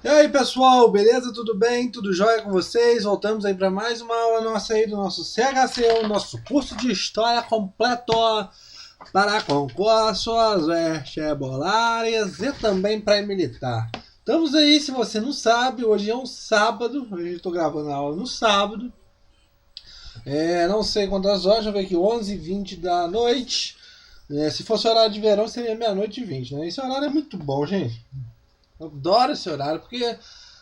E aí pessoal, beleza? Tudo bem? Tudo jóia com vocês? Voltamos aí para mais uma aula nossa aí do nosso CHC, o nosso curso de História completo para concursos vestibulares e também pré-militar. Estamos aí, se você não sabe, hoje é um sábado, hoje eu estou gravando a aula no sábado. Não sei quantas horas, deixa eu ver aqui, 11h20 da noite. Se fosse horário de verão seria meia-noite e 20, né? Esse horário é muito bom, gente. Eu adoro esse horário, porque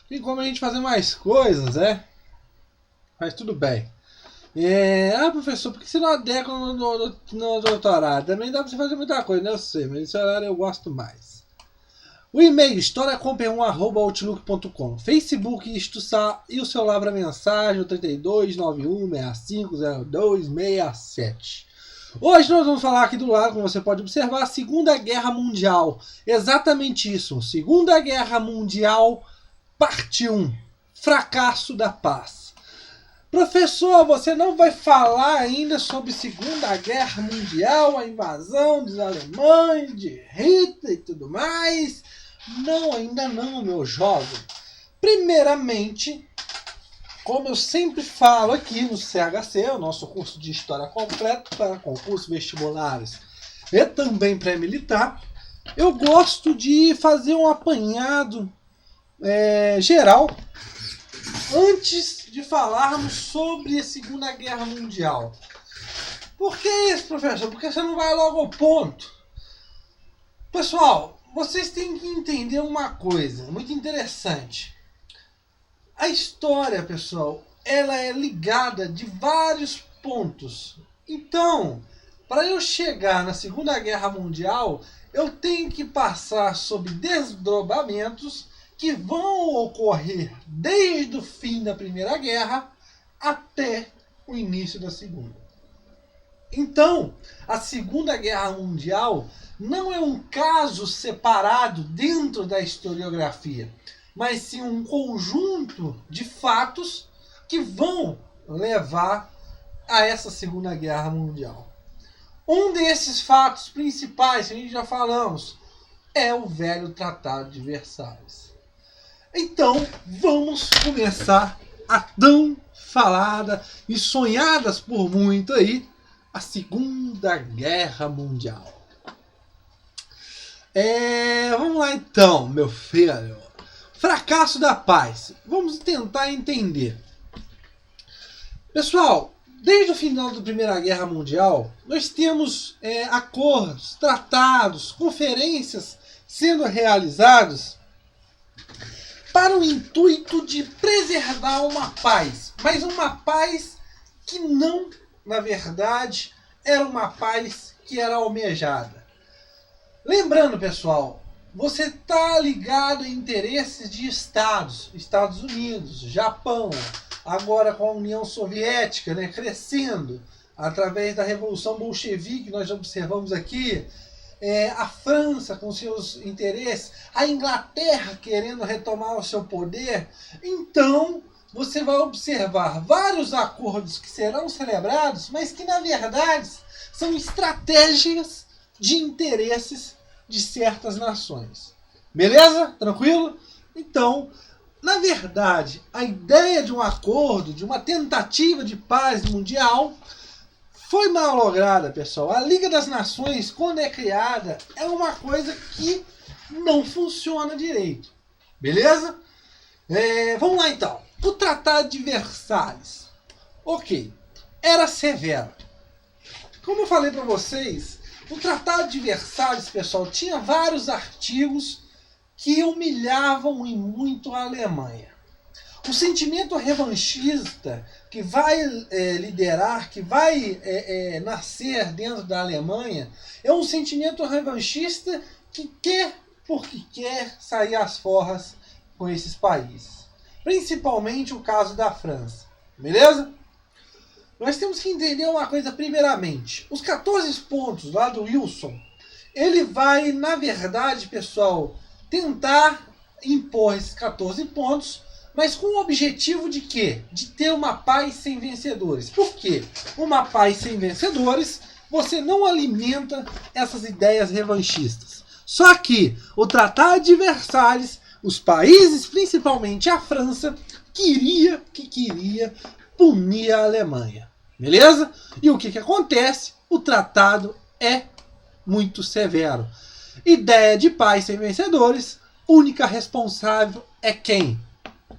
tem como a gente fazer mais coisas, Mas tudo bem. Professor, por que você não adequa no doutorado? Também dá pra você fazer muita coisa, né? Eu sei, mas esse horário eu gosto mais. O e-mail, historiacomper1@outlook.com. Facebook, Istuçar e o celular para mensagem, o 3291650267. Hoje nós vamos falar aqui do lado, como você pode observar, a Segunda Guerra Mundial. Exatamente isso. Segunda Guerra Mundial, parte 1. Fracasso da paz. Professor, você não vai falar ainda sobre Segunda Guerra Mundial, a invasão dos alemães, de Hitler e tudo mais? Não, ainda não, meu jovem. Primeiramente, como eu sempre falo aqui no CHC, o nosso curso de História completo para concursos vestibulares e também pré-militar, eu gosto de fazer um apanhado geral antes de falarmos sobre a Segunda Guerra Mundial. Por que isso, professor? Porque você não vai logo ao ponto. Pessoal, vocês têm que entender uma coisa muito interessante. A história, pessoal, ela é ligada de vários pontos. Então, para eu chegar na Segunda Guerra Mundial, eu tenho que passar sobre desdobramentos que vão ocorrer desde o fim da Primeira Guerra até o início da Segunda. Então, a Segunda Guerra Mundial não é um caso separado dentro da historiografia, mas sim um conjunto de fatos que vão levar a essa Segunda Guerra Mundial. Um desses fatos principais, que a gente já falamos, é o velho Tratado de Versalhes. Então, vamos começar a tão falada e sonhadas por muito aí, a Segunda Guerra Mundial. Vamos lá então, meu filho. Fracasso da paz. Vamos tentar entender. Pessoal, desde o final da Primeira Guerra Mundial, nós temos acordos, tratados, conferências sendo realizados para o intuito de preservar uma paz. Mas uma paz que não, na verdade, era uma paz que era almejada. Lembrando, pessoal, você está ligado a interesses de estados, Estados Unidos, Japão, agora com a União Soviética, crescendo através da Revolução Bolchevique, que nós observamos aqui, a França com seus interesses, a Inglaterra querendo retomar o seu poder. Então, você vai observar vários acordos que serão celebrados, mas que, na verdade, são estratégias de interesses de certas nações. Beleza? Tranquilo? Então, na verdade, a ideia de um acordo, de uma tentativa de paz mundial, foi mal lograda, pessoal. A Liga das Nações, quando é criada, é uma coisa que não funciona direito. Beleza? Vamos lá então. O Tratado de Versalhes. Ok. Era severo. Como eu falei para vocês, o Tratado de Versalhes, pessoal, tinha vários artigos que humilhavam e muito a Alemanha. O sentimento revanchista que vai liderar, que vai nascer dentro da Alemanha, é um sentimento revanchista que quer, porque quer, sair às forras com esses países. Principalmente o caso da França. Beleza? Nós temos que entender uma coisa primeiramente. Os 14 pontos lá do Wilson, ele vai, na verdade, pessoal, tentar impor esses 14 pontos, mas com o objetivo de quê? De ter uma paz sem vencedores. Por quê? Uma paz sem vencedores, você não alimenta essas ideias revanchistas. Só que o Tratado de Versalhes os países, principalmente a França, queria punir a Alemanha. Beleza? E o que acontece? O tratado é muito severo. Ideia de paz sem vencedores, única responsável é quem?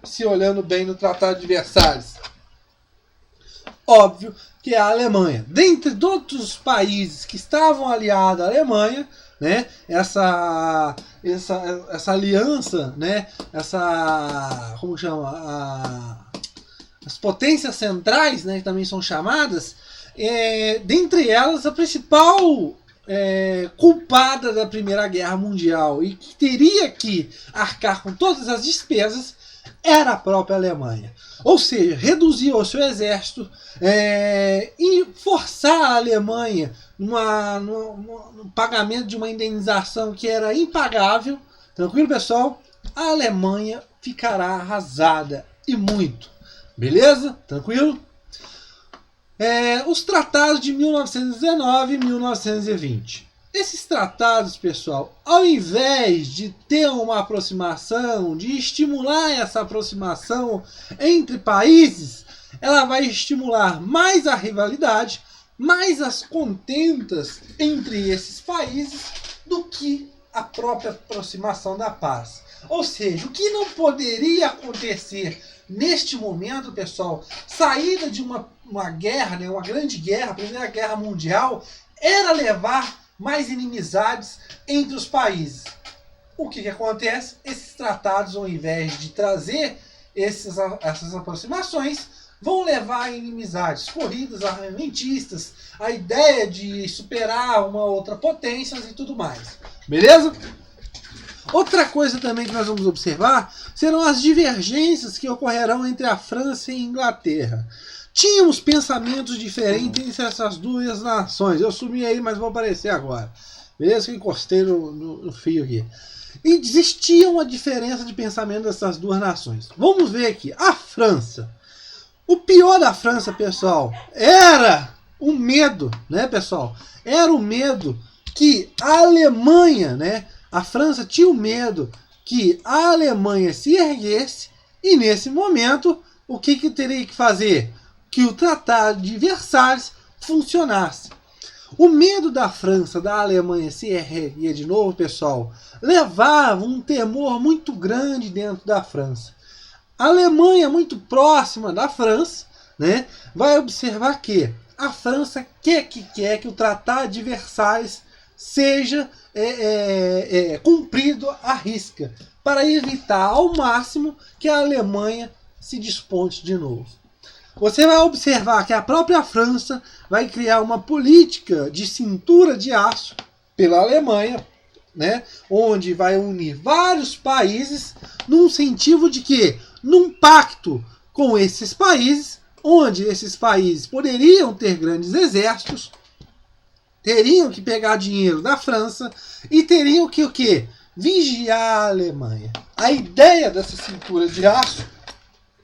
Se olhando bem no Tratado de Versalhes. Óbvio que é a Alemanha. Dentre todos os países que estavam aliados à Alemanha, né, essa aliança, né, como chama? As potências centrais, né, que também são chamadas, dentre elas a principal culpada da Primeira Guerra Mundial e que teria que arcar com todas as despesas era a própria Alemanha. Ou seja, reduzir o seu exército e forçar a Alemanha no pagamento de uma indenização que era impagável. Tranquilo, pessoal? A Alemanha ficará arrasada e muito. Beleza? Tranquilo? Os tratados de 1919 e 1920. Esses tratados, pessoal, ao invés de ter uma aproximação, de estimular essa aproximação entre países, ela vai estimular mais a rivalidade, mais as contentas entre esses países do que a própria aproximação da paz. Ou seja, o que não poderia acontecer neste momento, pessoal, saída de uma guerra, né, uma grande guerra, a Primeira Guerra Mundial, era levar mais inimizades entre os países. O que acontece? Esses tratados, ao invés de trazer essas aproximações, vão levar a inimizades, corridas armamentistas, a ideia de superar uma outra potência e tudo mais. Beleza? Outra coisa também que nós vamos observar serão as divergências que ocorrerão entre a França e a Inglaterra. Tínhamos pensamentos diferentes entre essas duas nações. Eu sumi aí, mas vou aparecer agora. Beleza? Eu encostei no fio aqui. E existia uma diferença de pensamento dessas duas nações. Vamos ver aqui. A França. O pior da França, pessoal, era o medo, né, pessoal? Era o medo que a Alemanha, né? A França tinha o medo que a Alemanha se erguesse e, nesse momento, o que teria que fazer? Que o Tratado de Versalhes funcionasse. O medo da França, da Alemanha se erguer de novo, pessoal, levava um temor muito grande dentro da França. A Alemanha, muito próxima da França, né, vai observar que a França quer que o Tratado de Versalhes seja cumprido à risca, para evitar ao máximo que a Alemanha se desponte de novo. Você vai observar que a própria França vai criar uma política de cintura de aço pela Alemanha, né, onde vai unir vários países num sentido de que, num pacto com esses países, onde esses países poderiam ter grandes exércitos, teriam que pegar dinheiro da França e teriam que o quê? Vigiar a Alemanha. A ideia dessa cintura de aço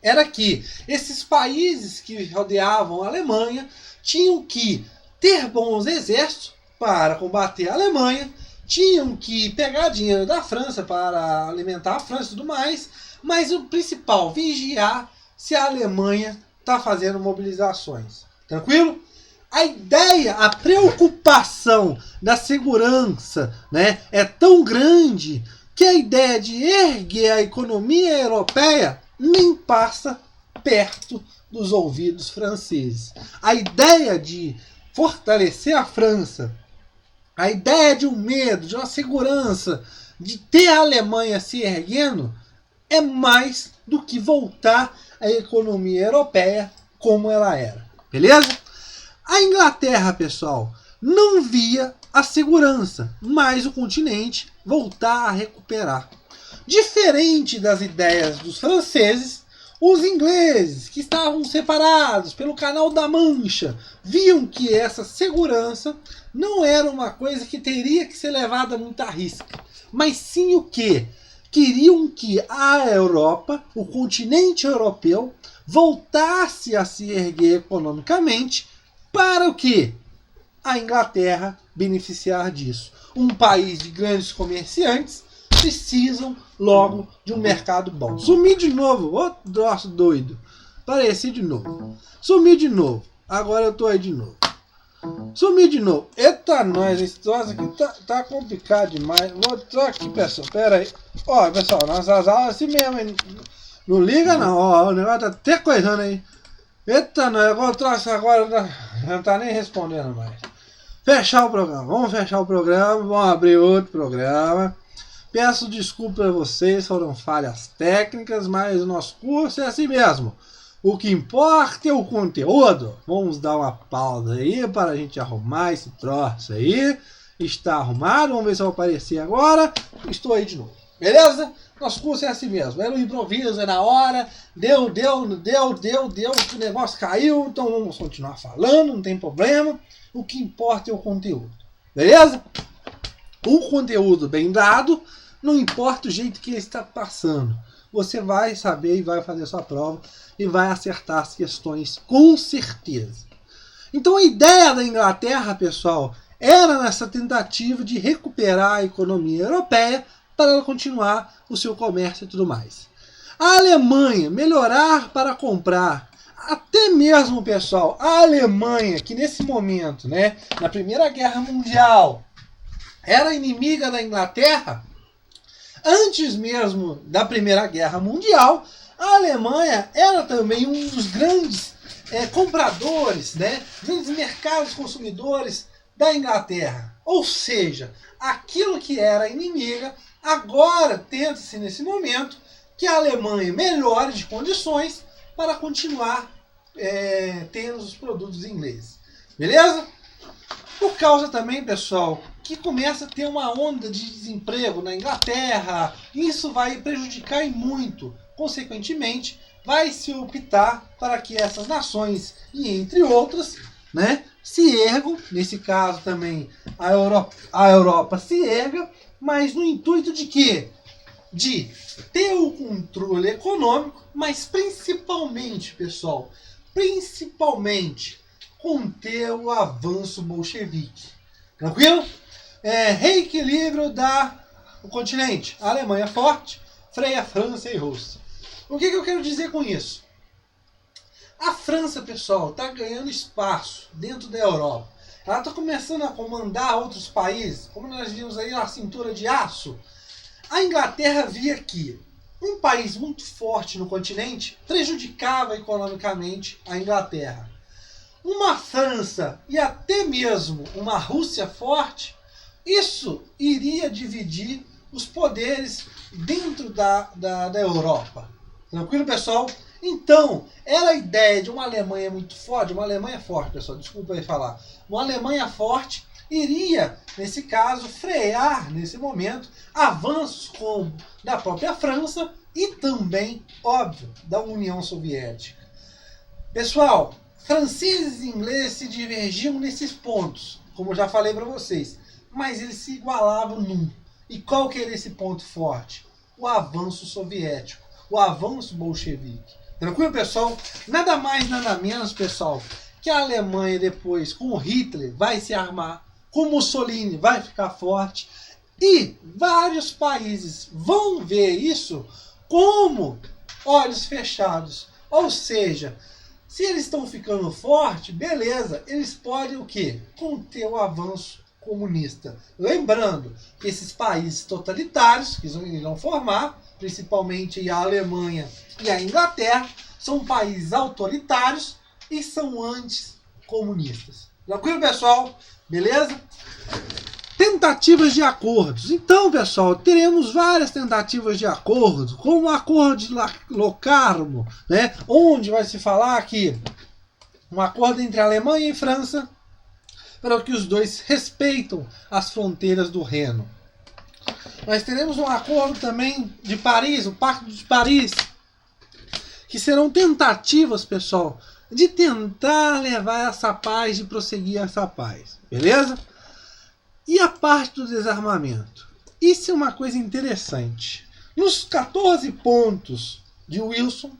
era que esses países que rodeavam a Alemanha tinham que ter bons exércitos para combater a Alemanha, tinham que pegar dinheiro da França para alimentar a França e tudo mais, mas o principal, vigiar se a Alemanha está fazendo mobilizações. Tranquilo? A ideia, a preocupação da segurança, né, é tão grande que a ideia de erguer a economia europeia nem passa perto dos ouvidos franceses. A ideia de fortalecer a França, a ideia de um medo, de uma segurança, de ter a Alemanha se erguendo, é mais do que voltar a economia europeia como ela era. Beleza? A Inglaterra, pessoal, não via a segurança, mas o continente voltar a recuperar. Diferente das ideias dos franceses, os ingleses, que estavam separados pelo Canal da Mancha, viam que essa segurança não era uma coisa que teria que ser levada muito à risca, mas sim o quê? Queriam que a Europa, o continente europeu, voltasse a se erguer economicamente para o quê? A Inglaterra beneficiar disso. Um país de grandes comerciantes precisam logo de um mercado bom. Sumi de novo, outro troço doido. Apareci de novo. Sumi de novo. Agora eu tô aí de novo. Sumi de novo. Eita, nós, esse troço aqui tá complicado demais. Vou só aqui, pessoal. Pera aí. Ó, pessoal, nossas aulas assim mesmo, hein? Não liga não, ó. O negócio tá até coisando aí. Eita, nós, agora o troço agora não tá nem respondendo mais. Fechar o programa. Vamos fechar o programa. Vamos abrir outro programa. Peço desculpa a vocês, foram falhas técnicas, mas o nosso curso é assim mesmo. O que importa é o conteúdo. Vamos dar uma pausa aí para a gente arrumar esse troço aí. Está arrumado, vamos ver se vai aparecer agora. Estou aí de novo. Beleza? Nosso curso é assim mesmo. É no improviso, é na hora. Deu. O negócio caiu, então vamos continuar falando, não tem problema. O que importa é o conteúdo. Beleza? O conteúdo bem dado, não importa o jeito que ele está passando. Você vai saber e vai fazer sua prova e vai acertar as questões com certeza. Então a ideia da Inglaterra, pessoal, era nessa tentativa de recuperar a economia europeia para ela continuar o seu comércio e tudo mais. A Alemanha, melhorar para comprar. Até mesmo, pessoal, a Alemanha, que nesse momento, né, na Primeira Guerra Mundial, era inimiga da Inglaterra, antes mesmo da Primeira Guerra Mundial, a Alemanha era também um dos grandes compradores, né, grandes mercados consumidores da Inglaterra. Ou seja, aquilo que era inimiga, agora tenta-se nesse momento que a Alemanha melhore de condições para continuar tendo os produtos ingleses. Beleza? Por causa também, pessoal, que começa a ter uma onda de desemprego na Inglaterra, isso vai prejudicar e muito. Consequentemente, vai se optar para que essas nações, e entre outras, né, se ergam, nesse caso também a Europa se erga, mas no intuito de quê? De ter o controle econômico, mas principalmente, pessoal, conter o avanço bolchevique. Tranquilo? Reequilíbrio do continente. A Alemanha forte, freia a França e a Rússia. O que eu quero dizer com isso? A França, pessoal, está ganhando espaço dentro da Europa. Ela está começando a comandar outros países, como nós vimos aí na cintura de aço. A Inglaterra via que um país muito forte no continente prejudicava economicamente a Inglaterra. Uma França e até mesmo uma Rússia forte, isso iria dividir os poderes dentro da Europa. Tranquilo, pessoal? Então, era a ideia de uma Alemanha muito forte, pessoal, desculpa aí falar, uma Alemanha forte iria, nesse caso, frear, nesse momento, avanços como da própria França e também, óbvio, da União Soviética. Pessoal, franceses e ingleses se divergiam nesses pontos, como eu já falei para vocês, mas eles se igualavam num. E qual que era esse ponto forte? O avanço soviético, o avanço bolchevique. Tranquilo, pessoal? Nada mais, nada menos, pessoal, que a Alemanha depois, com o Hitler, vai se armar, com Mussolini vai ficar forte, e vários países vão ver isso como olhos fechados. Ou seja, se eles estão ficando fortes, beleza, eles podem o quê? Conter o avanço comunista. Lembrando que esses países totalitários que irão formar, principalmente a Alemanha e a Inglaterra, são países autoritários e são anticomunistas. Tranquilo, pessoal? Beleza? Tentativas de acordos. Então, pessoal, teremos várias tentativas de acordo, como o acordo de Locarno, né, onde vai se falar que um acordo entre Alemanha e França, para que os dois respeitam as fronteiras do Reno. Nós teremos um acordo também de Paris, o Pacto de Paris, que serão tentativas, pessoal, de tentar levar essa paz, de prosseguir essa paz. Beleza? E a parte do desarmamento? Isso é uma coisa interessante. Nos 14 pontos de Wilson,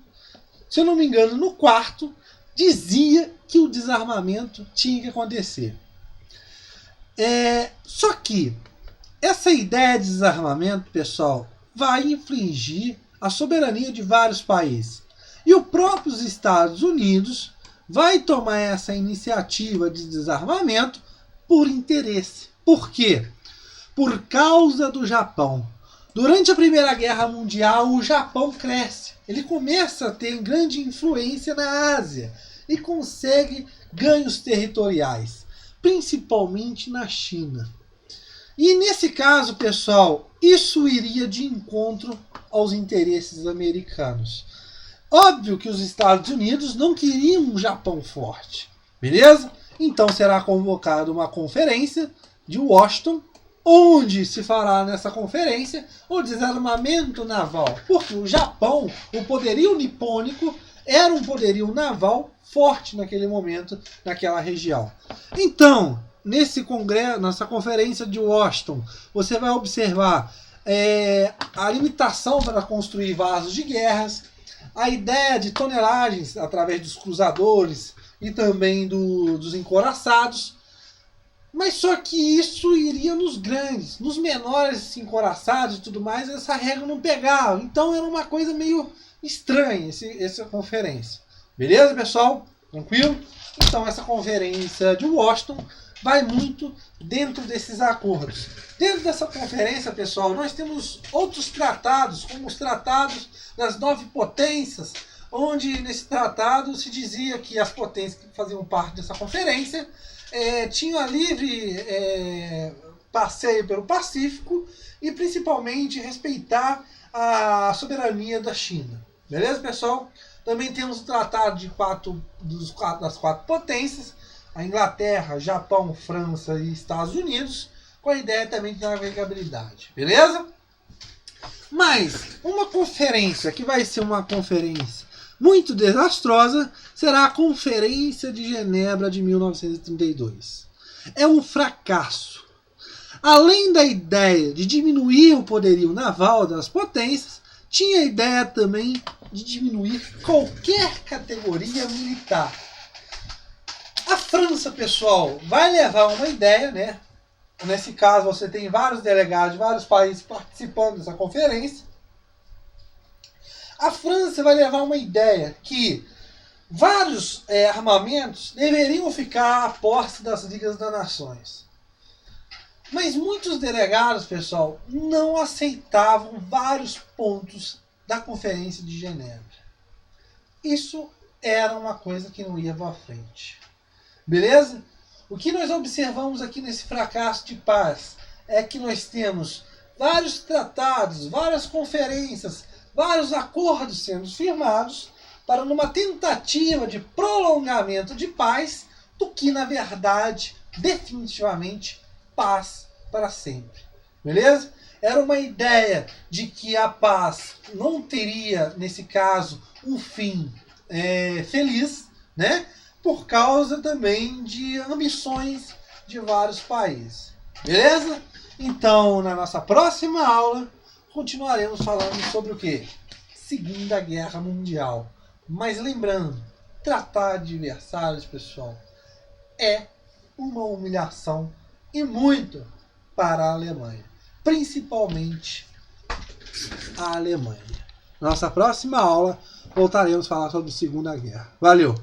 se eu não me engano, no quarto, dizia que o desarmamento tinha que acontecer. Só que essa ideia de desarmamento, pessoal, vai infringir a soberania de vários países. E os próprios Estados Unidos vai tomar essa iniciativa de desarmamento por interesse. Por quê? Por causa do Japão. Durante a Primeira Guerra Mundial, o Japão cresce. Ele começa a ter grande influência na Ásia e consegue ganhos territoriais, principalmente na China. E nesse caso, pessoal, isso iria de encontro aos interesses americanos. Óbvio que os Estados Unidos não queriam um Japão forte, beleza? Então será convocada uma conferência de Washington, onde se fará nessa conferência o desarmamento naval. Porque o Japão, o poderio nipônico, era um poderio naval forte naquele momento, naquela região. Então, nesse congresso, nessa conferência de Washington, você vai observar a limitação para construir vasos de guerras, a ideia de tonelagens através dos cruzadores e também dos encouraçados. Mas só que isso iria nos grandes, nos menores encouraçados e tudo mais, essa regra não pegava. Então era uma coisa meio estranha essa conferência. Beleza, pessoal? Tranquilo? Então essa conferência de Washington vai muito dentro desses acordos. Dentro dessa conferência, pessoal, nós temos outros tratados, como os tratados das 9 potências, onde nesse tratado se dizia que as potências que faziam parte dessa conferência tinham a livre passeio pelo Pacífico e principalmente respeitar a soberania da China. Beleza, pessoal? Também temos o tratado das 4 potências, a Inglaterra, Japão, França e Estados Unidos, com a ideia também de navegabilidade. Beleza? Mas uma conferência que vai ser uma conferência muito desastrosa será a Conferência de Genebra de 1932. É um fracasso. Além da ideia de diminuir o poderio naval das potências, tinha a ideia também de diminuir qualquer categoria militar. A França, pessoal, vai levar uma ideia, né? Nesse caso, você tem vários delegados de vários países participando dessa conferência. A França vai levar uma ideia que vários armamentos deveriam ficar à posse das Ligas das Nações. Mas muitos delegados, pessoal, não aceitavam vários pontos da Conferência de Genebra. Isso era uma coisa que não ia para frente. Beleza? O que nós observamos aqui nesse fracasso de paz é que nós temos vários tratados, várias conferências, vários acordos sendo firmados para numa tentativa de prolongamento de paz do que, na verdade, definitivamente, paz para sempre. Beleza? Era uma ideia de que a paz não teria, nesse caso, um fim feliz, né? Por causa também de ambições de vários países. Beleza? Então, na nossa próxima aula, continuaremos falando sobre o quê? Segunda Guerra Mundial. Mas lembrando, tratar adversários, pessoal, é uma humilhação e muito para a Alemanha. Principalmente a Alemanha. Nossa próxima aula, voltaremos a falar sobre a Segunda Guerra. Valeu!